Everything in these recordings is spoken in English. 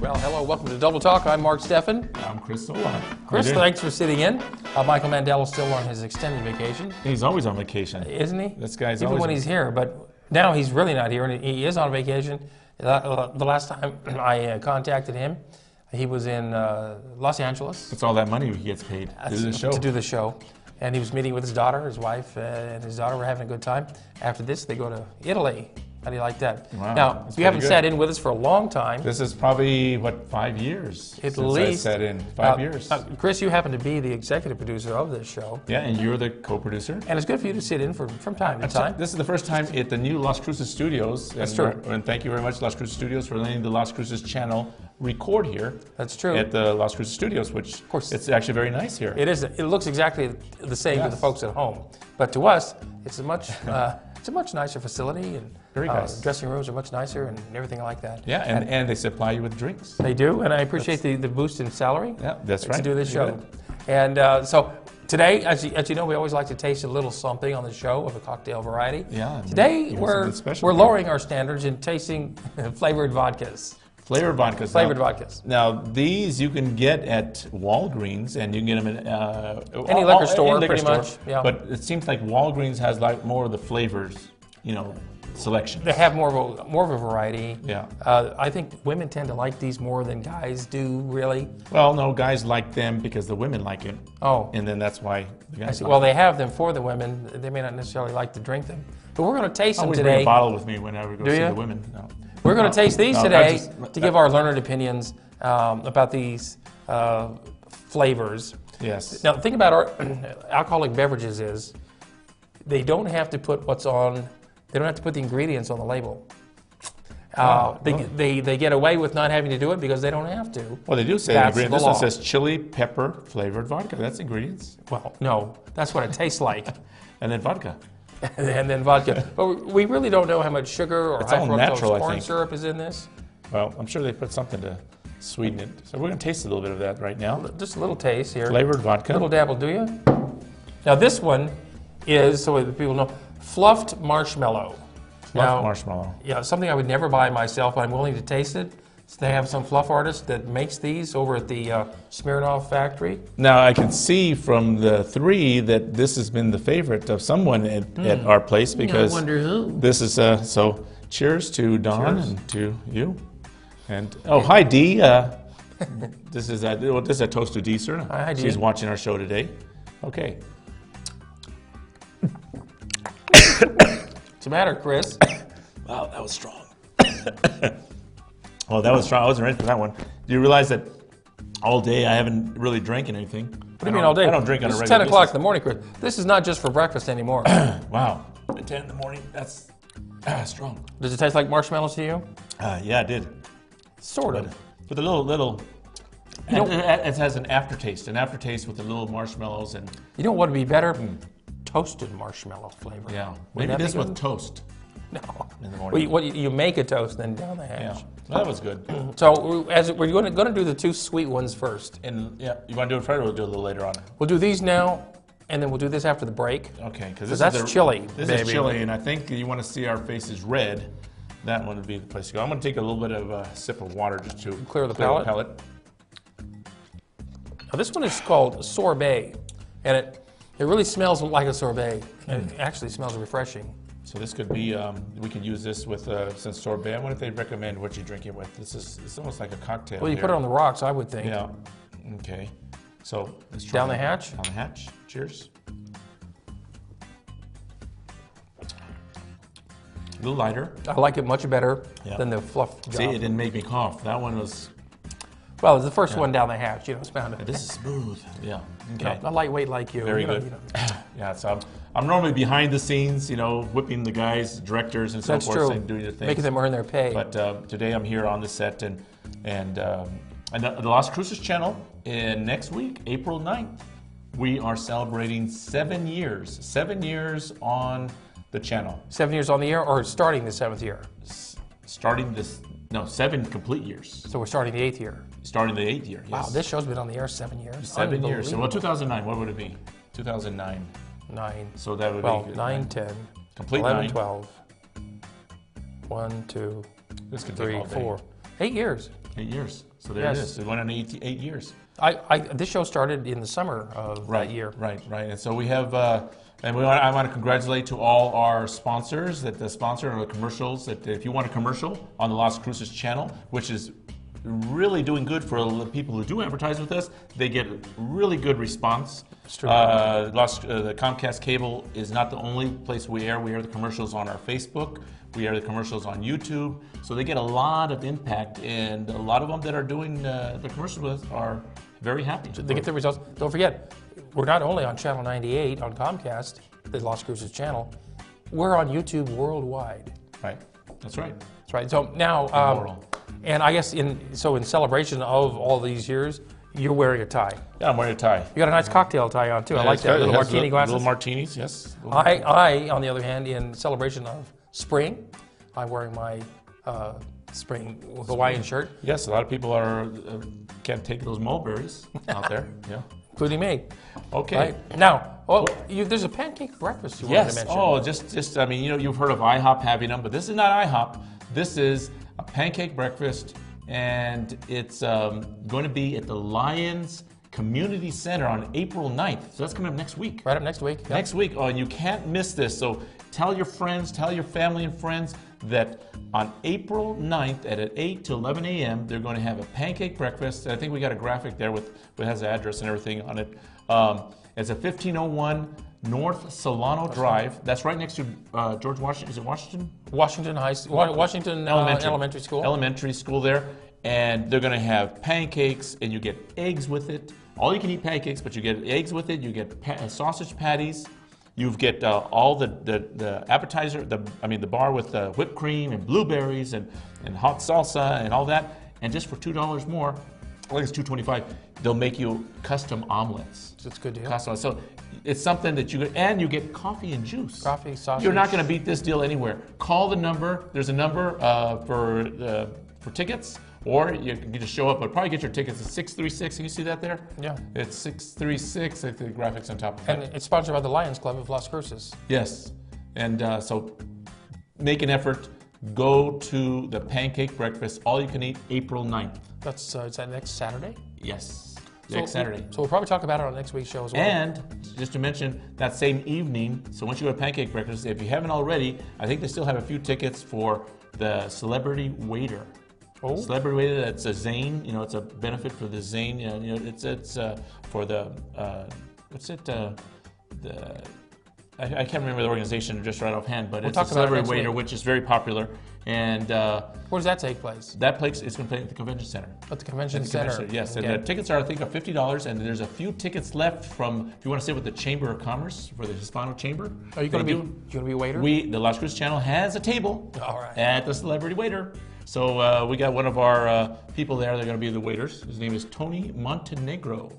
Well, hello, welcome to Double Talk. I'm Mark Steffen. I'm Chris Soular. Chris, thanks for sitting in. Michael Mandelo's still on his extended vacation. He's always on vacation. Isn't he? This guy's Even always when he's here, but now he's really not here, and he is on vacation. The last time I contacted him, he was in Los Angeles. That's all that money he gets paid to do the show. To do the show. And he was meeting with his daughter, his wife, and his daughter were having a good time. After this, they go to Italy. How do you like that? Wow, now, you haven't sat in with us for a long time. This is probably, what, 5 years At since least. I sat in. 5 years. Chris, you happen to be the executive producer of this show. Yeah, and you're the co-producer. And it's good for you to sit in from time to time. This is the first time at the new Las Cruces Studios. That's true. And thank you very much, Las Cruces Studios, for letting the Las Cruces channel record here. That's true. At the Las Cruces Studios, which, of course, it's actually very nice here. It is. It looks exactly the same to the folks at home. But to us, it's a much... it's a much nicer facility, and very nice. Dressing rooms are much nicer and everything like that. Yeah, and they supply you with drinks. They do, and I appreciate the boost in salary. Yeah, that's right. To do this show. And so today, as you know, we always like to taste a little something on the show of a cocktail variety. Yeah. Today, we're lowering our standards and tasting flavored vodkas. Flavored vodkas. Flavored vodkas. Now, these you can get at Walgreens, and you can get them in any liquor store, pretty much. Yeah. But it seems like Walgreens has like more of the flavors, selection. They have more of a variety. Yeah. I think women tend to like these more than guys do, really. Well, no, guys like them because the women like it. Oh. And then that's why the guys like well, they have them for the women. They may not necessarily like to drink them. But we're going to taste them today. I always bring a bottle with me whenever I go see the women. No. We're going to taste these today to give our learned opinions about these flavors. Yes. Now, the thing about our alcoholic beverages is they don't have to put they don't have to put the ingredients on the label. They get away with not having to do it because they don't have to. Well, they do say the ingredients. This one says chili pepper flavored vodka. That's ingredients. Well, no, that's what it tastes like. And then vodka. And then vodka. But we really don't know how much sugar or high fructose corn syrup is in this. Well, I'm sure they put something to sweeten it. So we're going to taste a little bit of that right now. Just a little taste here. Flavored vodka. A little dabble, do you? Now this one is, so that people know, fluffed marshmallow. Fluffed marshmallow. Yeah, something I would never buy myself, but I'm willing to taste it. So they have some fluff artist that makes these over at the Smirnoff factory. Now I can see from the three that this has been the favorite of someone at our place because I wonder who. This is so. Cheers to Dawn and to you, and hi Dee. This is a toast to Dee, sir. Hi, Dee. She's watching our show today. Okay. What's the matter, Chris? Wow, that was strong. Well, that was strong. I wasn't ready for that one. Do you realize that all day I haven't really drank anything? What do you mean all day? I don't drink on a regular basis. It's 10 o'clock in the morning, Chris. This is not just for breakfast anymore. Wow. At 10 in the morning, that's strong. Does it taste like marshmallows to you? Yeah, it did. Sort of. With a little it has an aftertaste with the little marshmallows. And you know what would be better? Toasted marshmallow flavor. Yeah. Maybe this with toast. No. In the morning. Well, you make a toast, then down the hatch. Yeah. Well, that was good. So we're going to do the two sweet ones first. And yeah, you want to do it Friday or we'll do it a little later on? We'll do these now, and then we'll do this after the break. Okay, because that's chili. This is chili, and I think you want to see our faces red. That one would be the place to go. I'm going to take a little bit of a sip of water just to clear the palate. Now this one is called sorbet, and it really smells like a sorbet. And it actually smells refreshing. So this could be, we could use this with, since sorbet, I wonder if they recommend what you drink it with. It's almost like a cocktail. Well, you put it on the rocks, I would think. Yeah, okay. So let's try down the hatch? Down the hatch, cheers. A little lighter. I like it much better than the fluff job. See, it didn't make me cough. That one was... Well, it's the first one down the hatch, it's bound to... This is smooth. Yeah, okay. A lightweight like you. Very good. Yeah, so I'm normally behind the scenes, whipping the guys, directors, and so forth. That's true. And doing the things. Making them earn their pay. But today I'm here on the set, and the Las Cruces channel, next week, April 9th, we are celebrating 7 years. 7 years on the channel. 7 years on the air, or starting the 7th year? Starting this, no, 7 complete years. So we're starting the 8th year. Starting the 8th year, yes. Wow, this show's been on the air 7 years. 7 years. So, 2009, what would it be? 2009. 9. So that would be 9, 10, complete 11, 9. 12. 1, 2, This could 3, take all day. 4. 8 years. 8 years. So there Yes. it is. It went on 8 years. This show started in the summer of that year. Right. And so we have, I want to congratulate to all our sponsors that sponsor the commercials. That if you want a commercial on the Las Cruces channel, which is really doing good for the people who do advertise with us, they get really good response. It's true. The Comcast cable is not the only place we air. We air the commercials on our Facebook. We air the commercials on YouTube. So they get a lot of impact, and a lot of them that are doing the commercials with us are very happy. They get the results. Don't forget, we're not only on Channel 98 on Comcast, the Las Cruces channel, we're on YouTube worldwide. Right. That's right. That's right. So now, and I guess in celebration of all these years, you're wearing a tie. Yeah, I'm wearing a tie. You got a nice cocktail tie on too. I like that. Little martini glasses. Little martinis, yes. I, on the other hand, in celebration of spring, I'm wearing my spring Hawaiian shirt. Yes, a lot of people can't take those mulberries out there. Yeah. Including me. Okay. Right? Now, there's a pancake breakfast you wanted to mention. Oh, just I mean, you've heard of IHOP having them, but this is not IHOP. This is a pancake breakfast, and it's going to be at the Lions Community Center on April 9th. So that's coming up next week. Right up next week. Yep. Next week. Oh, and you can't miss this. So tell your friends, tell your family and friends that on April 9th at 8 to 11 a.m., they're going to have a pancake breakfast. I think we got a graphic there with has the address and everything on it. It's a 1501 North Solano Drive. That's right next to George Washington. Is it Washington? Washington High School. Washington Elementary School. Elementary school there. And they're going to have pancakes, and you get eggs with it. All you can eat pancakes, but you get eggs with it. You get sausage patties. You get all the appetizer, the bar with whipped cream and blueberries and hot salsa and all that. And just for $2 more, I think it's $2.25, they'll make you custom omelets. It's good deal. Custom. So it's something that you get coffee and juice. Coffee, sausage. You're not going to beat this deal anywhere. Call the number. There's a number for tickets. Or you can just show up, but probably get your tickets at 636. Can you see that there? Yeah. It's 636. I think the graphics on top of it. And it's sponsored by the Lions Club of Las Cruces. Yes. And so make an effort. Go to the Pancake Breakfast. All you can eat April 9th. Is that next Saturday? Yes. Next Saturday. So we'll probably talk about it on next week's show as well. And just to mention, that same evening, so once you go to Pancake Breakfast, if you haven't already, I think they still have a few tickets for the Celebrity Waiter. Oh. Celebrity Waiter, that's a Zane. It's a benefit for the Zane. It's for the I can't remember the organization just right offhand, but it's a Celebrity Waiter, which is very popular. And where does that take place? That place is going to play at the convention center. At the convention center. Yes, okay. And the tickets are I think $50, and there's a few tickets left from if you want to sit with the Chamber of Commerce for the Hispano Chamber. Are you going to be a waiter? The Las Cruces channel has a table at the Celebrity Waiter. So we got one of our people there. They're going to be the waiters. His name is Tony Montenegro,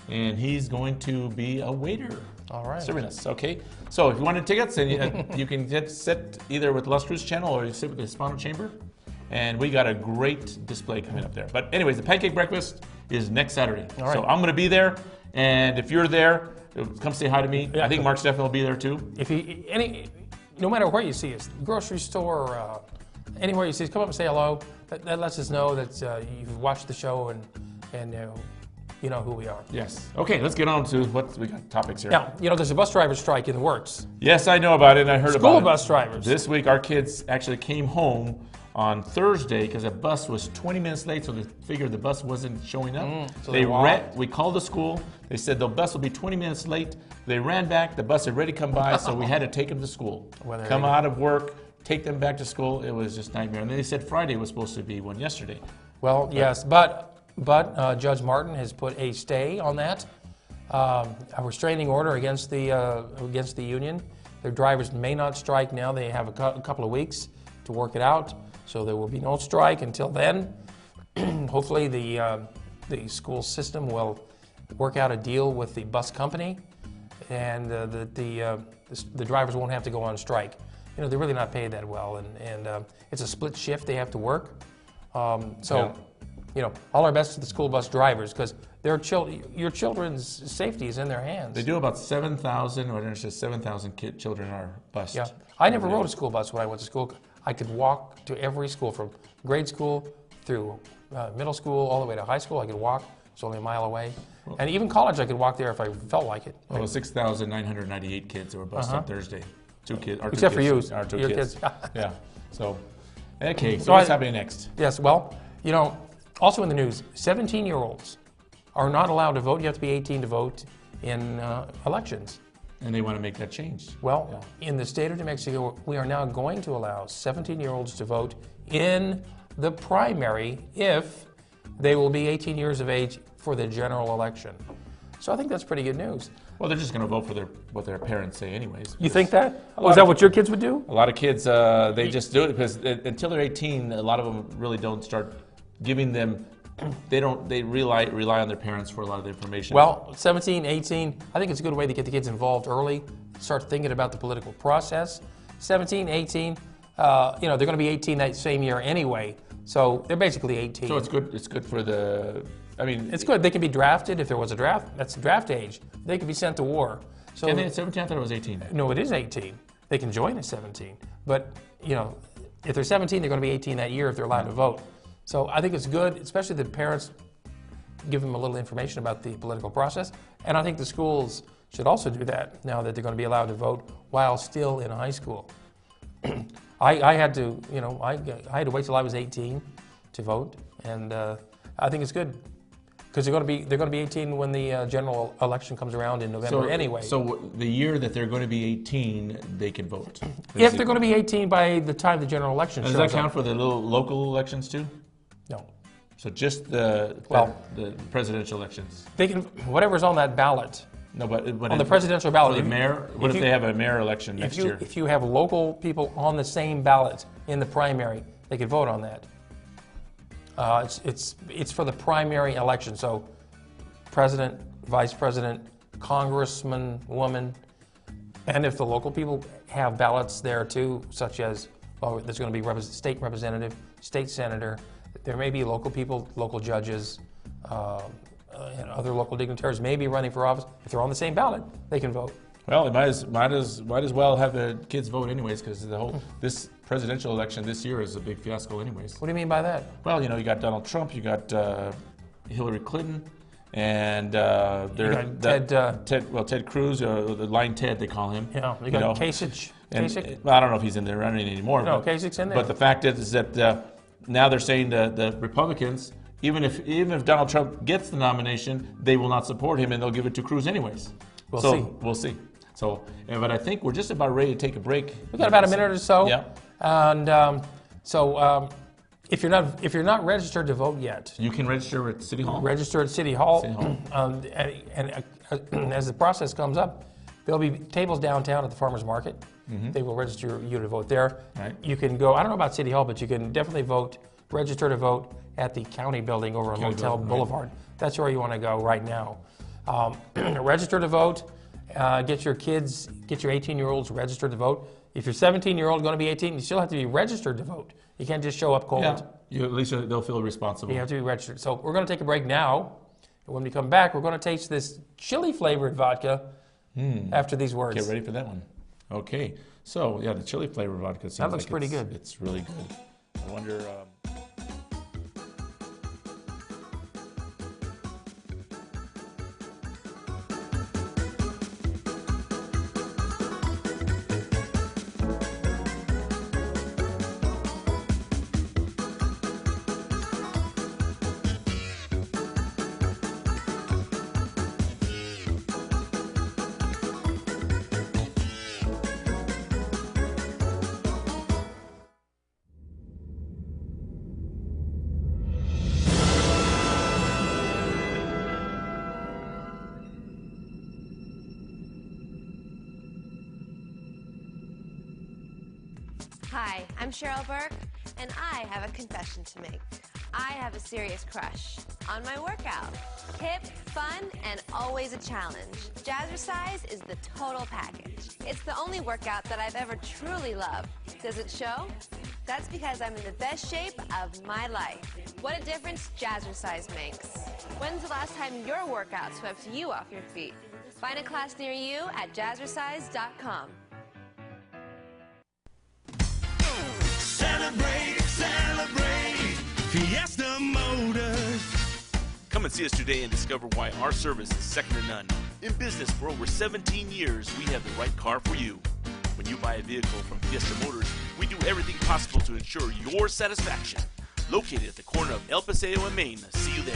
and he's going to be a waiter. All right. Serving us. Okay. So if you wanted tickets, and you can sit either with Las Cruces channel or you sit with the Hispano Chamber. And we got a great display coming up there. But anyways, the Pancake Breakfast is next Saturday. All right. So I'm going to be there, and if you're there, come say hi to me. Yeah. I think Mark Steffen will be there too. No matter where you see us, grocery store. Anywhere you see us, come up and say hello. That lets us know that you've watched the show and you know who we are. Yes. Okay, let's get on to what we got topics here. Now, there's a bus driver strike in the works. Yes, I know about it, and I heard about it. School bus drivers. This week, our kids actually came home on Thursday because a bus was 20 minutes late, so they figured the bus wasn't showing up. So we called the school. They said the bus will be 20 minutes late. They ran back. The bus had already come by, so we had to take them to school. Come out of work, take them back to school. It was just a nightmare. And then they said Friday was supposed to be one yesterday. Well, yes, but Judge Martin has put a stay on that, a restraining order against the union. Their drivers may not strike now. They have a couple of weeks to work it out, so there will be no strike until then. Hopefully, the school system will work out a deal with the bus company, and the drivers won't have to go on strike. They're really not paid that well, and it's a split shift they have to work. All our best to the school bus drivers, because your children's safety is in their hands. They do about 7,000, or there's just 7,000 children are bused. Yeah, I never rode a school bus when I went to school. I could walk to every school, from grade school through middle school all the way to high school. I could walk. It's only a mile away. And even college, I could walk there if I felt like it. Well, 6,998 kids that were bused on Thursday. Except for you, Our two your kids. Yeah. So, okay. So So what's I- happening next? Yes, well, you know, also in the news, 17-year-olds are not allowed to vote. You have to be 18 to vote in elections. And they want to make that change. Well, in the state of New Mexico, we are now going to allow 17-year-olds to vote in the primary if they will be 18 years of age for the general election. So I think that's pretty good news. Well, they're just going to vote for what their parents say, anyways. You think that? lot Is that of- what your kids would do? A lot of kids, they just do it because until they're 18, a lot of them really don't start giving them. They rely on their parents for a lot of the information. Well, 17, 18, I think it's a good way to get the kids involved early, start thinking about the political process. 17, 18, they're going to be 18 that same year anyway, so they're basically 18. so it's good. It's good for the. I mean, It's good. They can be drafted if there was a draft. That's the draft age. They could be sent to war. So and then at 17, I thought it was 18. no, it is 18. They can join at 17, but if they're 17, they're going to be 18 that year if they're allowed to vote. So I think it's good, especially the parents give them a little information about the political process. And I think the schools should also do that now that they're going to be allowed to vote while still in high school. I had to, I had to wait till I was 18 to vote, and I think it's good because they're going to be 18 when the general election comes around in November anyway. So the year that they're going to be 18, they can vote. If they're going to be 18 by the time the general election Does shows that count up. for the little local elections too? No. So just the presidential elections. They can, whatever's on that ballot, No, but on the presidential ballot. for the mayor. What if they have a mayor election next year? If you have local people on the same ballot in the primary, they could vote on that. It's for the primary election, so president, vice president, congressman, woman, and if the local people have ballots there too, such as, there's going to be state representative, state senator, there may be local people, local judges, and other local dignitaries may be running for office. If they're on the same ballot, they can vote. Well, they might as well have the kids vote anyways, because this presidential election this year is a big fiasco anyways. What do you mean by that? Well, you got Donald Trump, you got Hillary Clinton, and Ted Cruz, the Line Ted they call him. Yeah, you got Kasich. Well, I don't know if he's in there running anymore. No, Kasich's in there. But the fact is that now they're saying the Republicans, even if Donald Trump gets the nomination, they will not support him and they'll give it to Cruz anyways. We'll see. So, but I think we're just about ready to take a break. We got about a minute or so. Yeah. And if you're not registered to vote yet, You can register at City Hall. register at City Hall. City Hall. And as the process comes up, there'll be tables downtown at the farmers market. They will register you to vote there. Right. You can go. I don't know about City Hall, but you can definitely register to vote at the county building over on County Motel building, right. Boulevard. That's where you want to go right now. Register to vote. Get your 18-year-olds registered to vote. If you're 17-year-old going to be 18, you still have to be registered to vote. You can't just show up cold. Yeah. At least they'll feel responsible. You have to be registered. So we're going to take a break now. And when we come back, we're going to taste this chili-flavored vodka after these words. Get ready for that one. Okay. So, yeah, the chili flavored vodka seems looks like pretty good. It's really good. I wonder... Hi, I'm Cheryl Burke, and I have a confession to make. I have a serious crush on my workout. Hip, fun, and always a challenge. Jazzercise is the total package. It's the only workout that I've ever truly loved. Does it show? That's because I'm in the best shape of my life. What a difference Jazzercise makes. When's the last time your workout swept you off your feet? Find a class near you at jazzercise.com. Celebrate, celebrate. Fiesta Motors. Come and see us today and discover why our service is second to none. In business for over 17 years, we have the right car for you. When you buy a vehicle from Fiesta Motors, we do everything possible to ensure your satisfaction. Located at the corner of El Paseo and Main. See you there.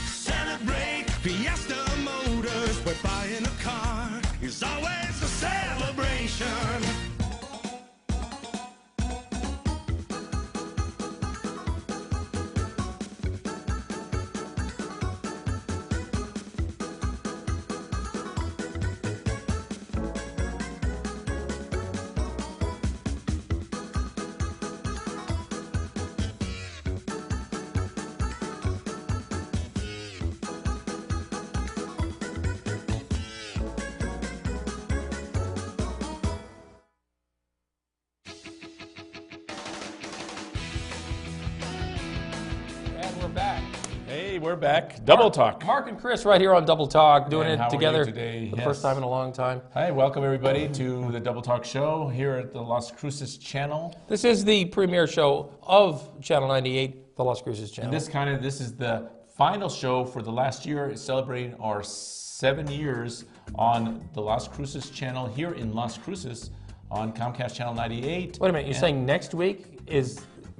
Celebrate Fiesta Motors, where buying a car is always a celebration. And we're back. Hey, we're back. Double Talk. Mark and Chris right here on Double Talk, doing And how it are you together today? for the Yes. first time in a long time. Hi, welcome everybody to the Double Talk show here at the Las Cruces channel. This is the premiere show of Channel 98, the Las Cruces channel. And this is the final show for the last year, celebrating our 7 years on the Las Cruces channel here in Las Cruces on Comcast Channel 98. Wait a minute, you're And saying next week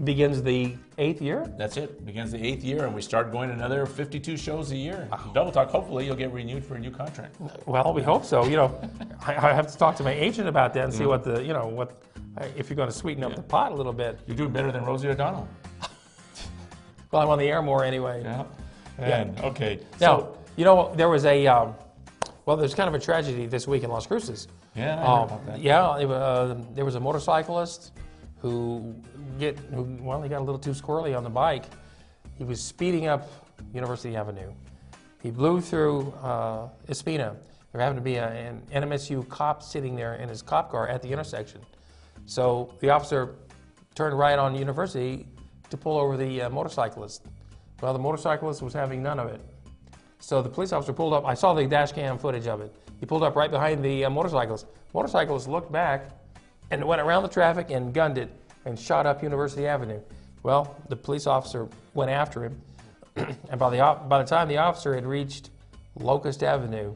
begins the 8th year? That's it. Begins the 8th year, and we start going another 52 shows a year. Double Talk. Hopefully, you'll get renewed for a new contract. Well, we hope so. You know, I have to talk to my agent about that and see what the, if you're going to sweeten up the pot a little bit. You're doing better than Rosie O'Donnell. Well, I'm on the air more anyway. Yeah. And, okay. Now, there was there's kind of a tragedy this week in Las Cruces. Yeah, I heard about that. Yeah, there was a motorcyclist who he got a little too squirrely on the bike. He was speeding up University Avenue. He blew through Espina. There happened to be an NMSU cop sitting there in his cop car at the intersection. So the officer turned right on University to pull over the motorcyclist. Well, the motorcyclist was having none of it. So the police officer pulled up. I saw the dash cam footage of it. He pulled up right behind the motorcyclist. Motorcyclist looked back and went around the traffic and gunned it and shot up University Avenue. Well, the police officer went after him, and by the time the officer had reached Locust Avenue,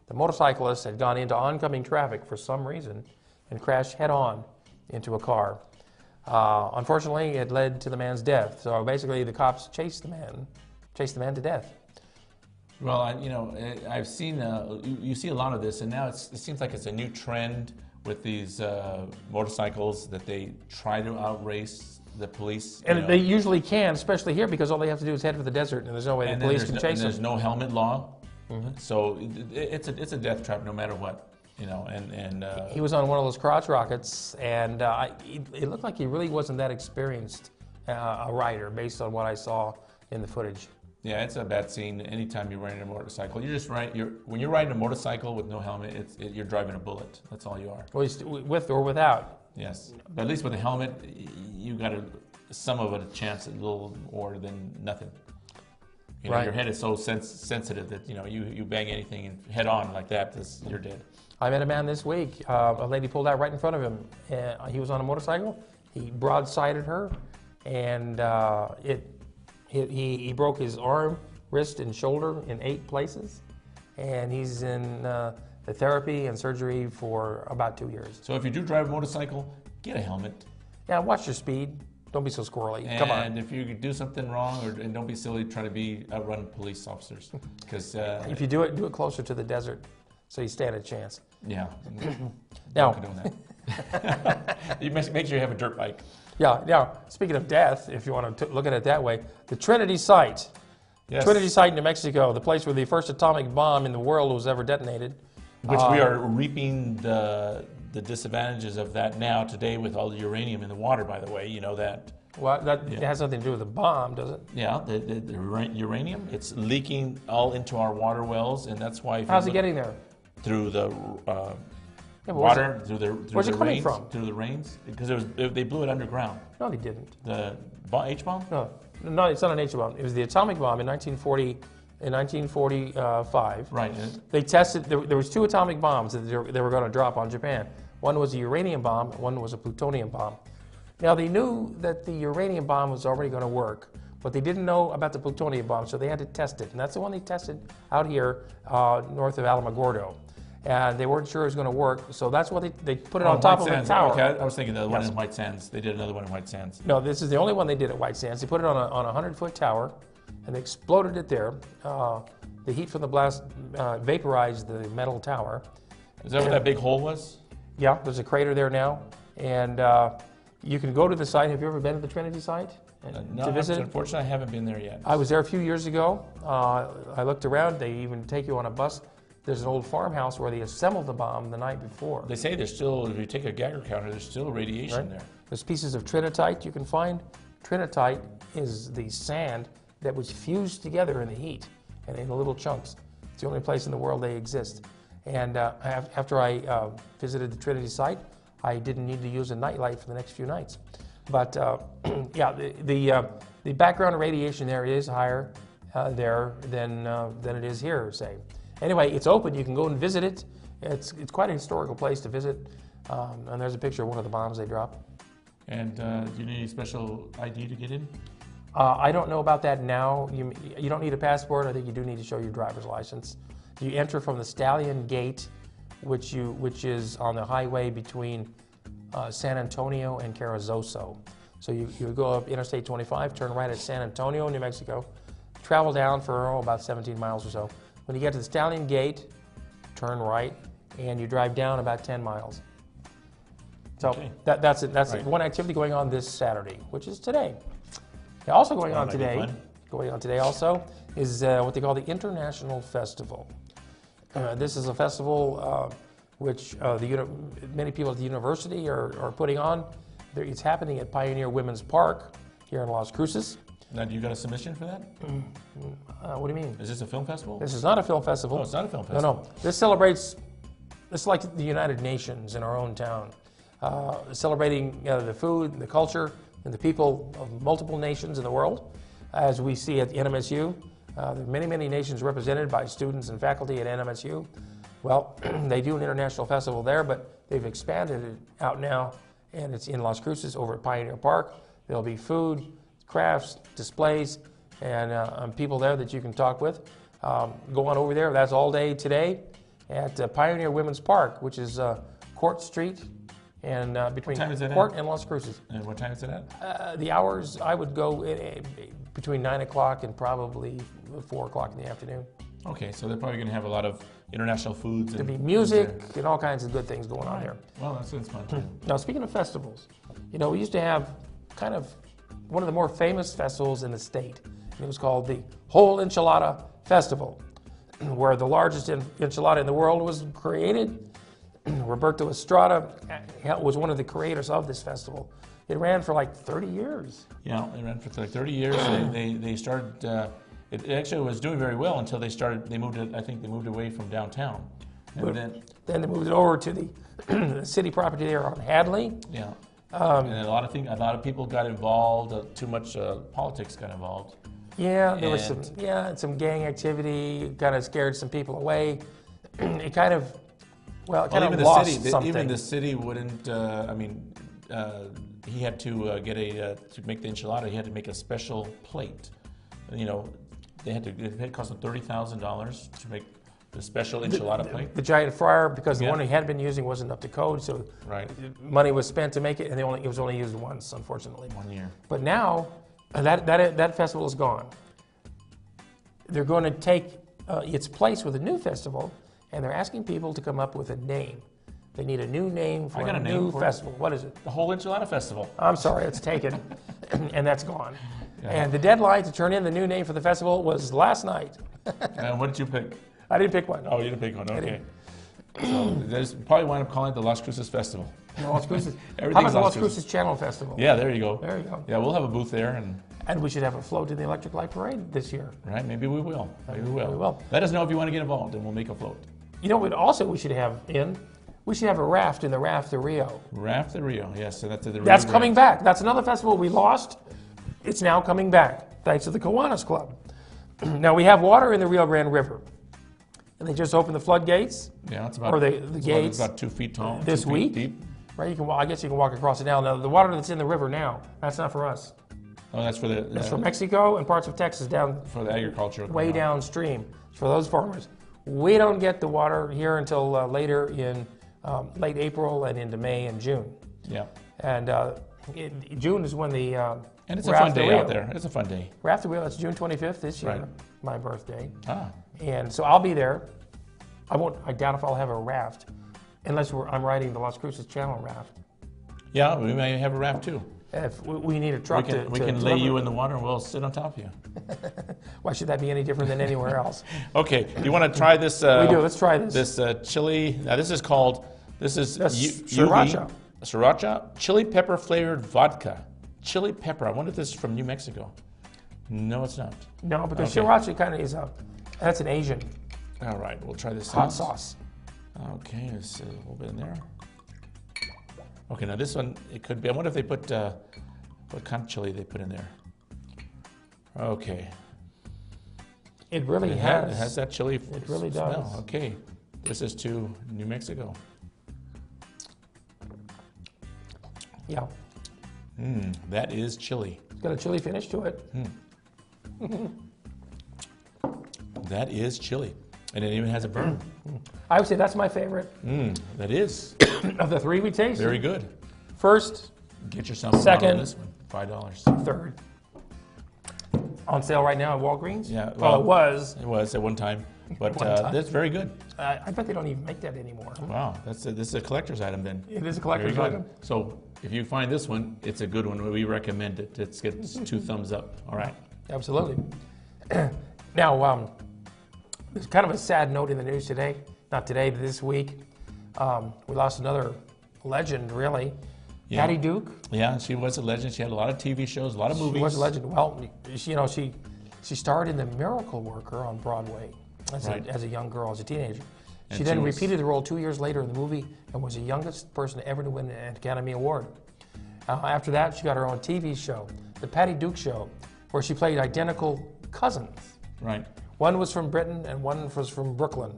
the motorcyclist had gone into oncoming traffic for some reason and crashed head-on into a car. Unfortunately, it led to the man's death. So basically, the cops chased the man to death. Well, I've seen, you see a lot of this, and now it seems like it's a new trend with these motorcycles that they try to outrace the police. And they usually can, especially here, because all they have to do is head for the desert, and there's no way the police can chase them. There's no helmet law, so it's a death trap no matter what. He was on one of those crotch rockets, and it looked like he really wasn't that experienced a rider, based on what I saw in the footage. Yeah, it's a bad scene. Anytime you're riding a motorcycle, when you're riding a motorcycle with no helmet, you're driving a bullet. That's all you are. Well, with or without. Yes, but at least with a helmet, you got some of a chance, a little more than nothing. Right. Your head is so sensitive that you bang anything and head on like that, you're dead. I met a man this week. A lady pulled out right in front of him. He was on a motorcycle. He broadsided her, and he broke his arm, wrist, and shoulder in 8 places. And he's in the therapy and surgery for about 2 years. So if you do drive a motorcycle, get a helmet. Yeah, watch your speed. Don't be so squirrely. Come on. And if you do something wrong, and don't be silly trying to outrun police officers. Because if you do it closer to the desert, so you stand a chance. Yeah. Now, doing that. You make sure you have a dirt bike. Yeah. Now, speaking of death, if you want to look at it that way, the Trinity Site. Yes. Trinity Site, New Mexico, the place where the first atomic bomb in the world was ever detonated. Which we are reaping the disadvantages of that now today with all the uranium in the water, by the way. You know that. Well, it has nothing to do with the bomb, does it? Yeah, the uranium, it's leaking all into our water wells, and that's why... How's it getting there? Through the water, through the Where's it coming rains, from? Through the rains, because they blew it underground. No, they didn't. The H-bomb? No, it's not an H-bomb. It was the atomic bomb in 1945. Right. They tested. There was 2 atomic bombs that they were going to drop on Japan. One was a uranium bomb. One was a plutonium bomb. Now they knew that the uranium bomb was already going to work, but they didn't know about the plutonium bomb, so they had to test it. And that's the one they tested out here north of Alamogordo. And they weren't sure it was going to work, so that's why they put it on top of the tower. Okay, I was thinking the one in White Sands. They did another one in White Sands. No, this is the only one they did at White Sands. They put it on a 100-foot tower, and they exploded it there. The heat from the blast vaporized the metal tower. Is that where that big hole was? Yeah, there's a crater there now, and you can go to the site. Have you ever been to the Trinity Site No, to visit? unfortunately, I haven't been there yet. I was there a few years ago. I looked around. They even take you on a bus. There's an old farmhouse where they assembled the bomb the night before. They say there's still, if you take a Geiger counter, there's still radiation Right? there. There's pieces of trinitite you can find. Trinitite is the sand that was fused together in the heat and in little chunks. It's the only place in the world they exist. And after I visited the Trinity Site, I didn't need to use a nightlight for the next few nights. But yeah, the background radiation there is higher there than it is here, say. Anyway, it's open. You can go and visit it. It's quite a historical place to visit. And there's a picture of one of the bombs they dropped. And do you need any special ID to get in? I don't know about that now. You don't need a passport. I think you do need to show your driver's license. You enter from the Stallion Gate, which is on the highway between San Antonio and Carrizozo. So you go up Interstate 25, turn right at San Antonio, New Mexico, travel down for about 17 miles or so. When you get to the Stallion Gate, turn right, and you drive down about 10 miles. So Okay. that's it. That's Right. one activity going on this Saturday, which is today. Also going on might be today, fun. also, is what they call the International Festival. This is a festival which many people at the university are putting on. It's happening at Pioneer Women's Park here in Las Cruces. Now, do you got a submission for that? What do you mean? Is this a film festival? This is not a film festival. Oh, it's not a film festival. No. This celebrates, it's like the United Nations in our own town, celebrating the food, the culture, and the people of multiple nations in the world. As we see at the NMSU, there are many, many nations represented by students and faculty at NMSU. Well, they do an international festival there, but they've expanded it out now, and it's in Las Cruces over at Pioneer Park. There'll be food, crafts, displays, and people there that you can talk with. Go on over there. That's all day today at Pioneer Women's Park, which is Court Street and between time is that Court at? and Las Cruces. And what time is it at? The hours, I would go between 9 o'clock and probably 4 o'clock in the afternoon. Okay, so they're probably going to have a lot of international foods. There'll and be music and all kinds of good things going on there. Well, that sounds fun too. Now, speaking of festivals, we used to have kind of one of the more famous festivals in the state. It was called the Whole Enchilada Festival, where the largest enchilada in the world was created. Roberto Estrada was one of the creators of this festival. It ran for like 30 years. Yeah, they ran for like 30 years. They started. It actually was doing very well until they started. They moved it. I think they moved away from downtown. And Then they moved it over to the city property there on Hadley. yeah. And a lot of people got involved. Too much politics got involved. Yeah, there was And- some gang activity. Kind of scared some people away. It kind of lost something. Even the city wouldn't. He had to get to make the enchilada. He had to make a special plate. It cost him $30,000 to make the special enchilada plate. The giant fryer, because the Yeah. one he had been using wasn't up to code, so Right. money was spent to make it, and it was only used once, unfortunately. 1 year. But now, that festival is gone. They're going to take its place with a new festival, and they're asking people to come up with a name. They need a new name for I got a a name new for it. festival. What is it? The whole enchilada festival. I'm sorry, it's taken, and that's gone. Yeah. And the deadline to turn in the new name for the festival was last night. And what did you pick? I didn't pick one. Oh, you didn't pick one. Okay. didn't. So there's probably wind up calling it the Las Cruces Festival. Las Cruces. How Everything's about the Las Las Cruces. Cruces Channel Festival? Yeah, there you go. There you go. Yeah, we'll have a booth there, And we should have a float in the Electric Light Parade this year. right? Maybe we will. Maybe we will. We will. Let us know if you want to get involved, and we'll make a float. You know what also we should have in? We should have a raft in the Raft de Rio. Raft de Rio. Yes, so that's the Rio That's Grande. coming back. That's another festival we lost. It's now coming back, thanks to the Kiwanis Club. Now we have water in the Rio Grande River. And they just opened the floodgates. Yeah, it's about, Or the it's gates about 2 feet tall. this 2 feet week. deep. Right? I guess you can walk across it now. Now the water that's in the river now, that's not for us. Oh, that's for the That's for Mexico and parts of Texas down for the agriculture. way downstream. For those farmers, we don't get the water here until later in late April and into May and June. Yeah. And June is when the And it's a fun day out there. It's a fun day. Raft the Wheel. It's June 25th this year, Right. my birthday. Ah. And so I'll be there. I doubt if I'll have a raft, unless I'm riding the Las Cruces Channel raft. Yeah, we may have a raft too. If we need a truck We can lay you in the water and we'll sit on top of you. Why should that be any different than anywhere else? Okay, you want to try this? We do. Let's try this. This chili. Now this is called. This is Sriracha. Sriracha chili pepper flavored vodka. Chili pepper. I wonder if this is from New Mexico. No, it's not. No, because Okay. Sriracha kind of is that's an Asian All right, we'll try this hot sauce. Okay, let's see a little bit in there. Okay, now this one, it could be, I wonder if they put, what kind of chili they put in there. Okay. It really It has that chili It really smell. does. Okay, this is to New Mexico. Yeah. That is chili. It's got a chili finish to it. That is chili. And it even has a burn. I would say that's my favorite That is of the three we tasted. very good. First, Get yourself a Second. bottle of this one, $5. third. On sale right now at Walgreens? Yeah, Well, it was. It was at one time, but One time. that's very good. I bet they don't even make that anymore. Wow, this is a collector's item then. It is a Very collector's good. item. So if you find this one, it's a good one. We recommend it. It gets 2 thumbs up. All right. Absolutely. Now, there's kind of a sad note in the news today. Not today, but this week. We lost another legend, really. Yeah. Patty Duke. Yeah, she was a legend. She had a lot of TV shows, a lot of movies. She was a legend. Well, she starred in The Miracle Worker on Broadway as, Right. as a young girl, as a teenager. And She then she was- repeated the role 2 years later in the movie and was the youngest person ever to win an Academy Award. After that, she got her own TV show, The Patty Duke Show, where she played identical cousins. Right. One was from Britain and one was from Brooklyn.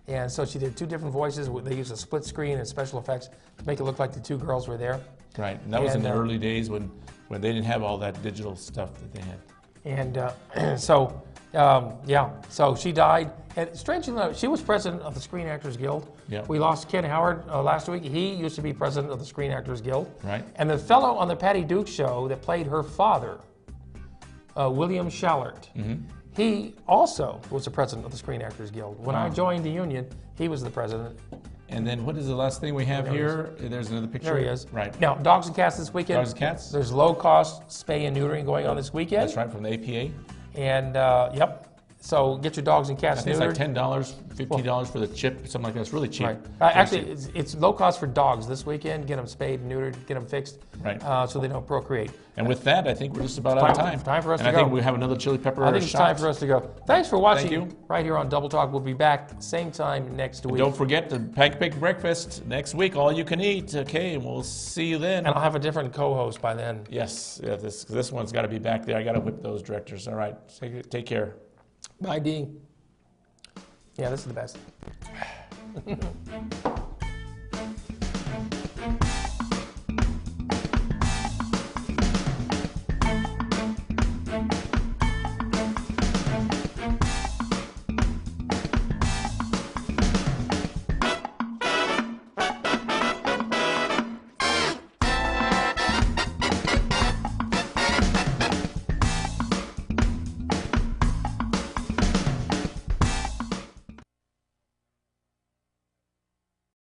And so she did 2 different voices. They used a split screen and special effects to make it look like the 2 girls were there. Right. And that was in And, the early days when they didn't have all that digital stuff that they had. And so she died. And strangely enough, she was president of the Screen Actors Guild. Yeah. We lost Ken Howard last week. He used to be president of the Screen Actors Guild. Right. And the fellow on the Patty Duke show that played her father, William Schallert, he also was the president of the Screen Actors Guild. When I Wow. joined the union, he was the president. And then what is the last thing we have There he here? There's another picture. There he is. Right. Now, dogs and cats this weekend. Dogs and cats. There's low-cost spay and neutering going on this weekend. That's right, from the APA. And, yep. So get your dogs and I cats think it's like neutered. $10, $15 for the chip, something like that. It's really cheap. Right. Very Actually, cheap. it's low cost for dogs this weekend. Get them spayed and neutered, get them fixed, Right. so they don't procreate. And with that, I think we're just about out of time. Time for us and to I think go. we have another chili pepper I think it's shot. time for us to go. Thanks for watching. Thank you. Right here on Double Talk. We'll be back same time next week. Don't forget the Pancake Breakfast next week. All you can eat. Okay, and we'll see you then. And I'll have a different co-host by then. Yes, yeah, this one's got to be back there. I got to whip those directors. All right, take care. Bye, Dee. Yeah, this is the best.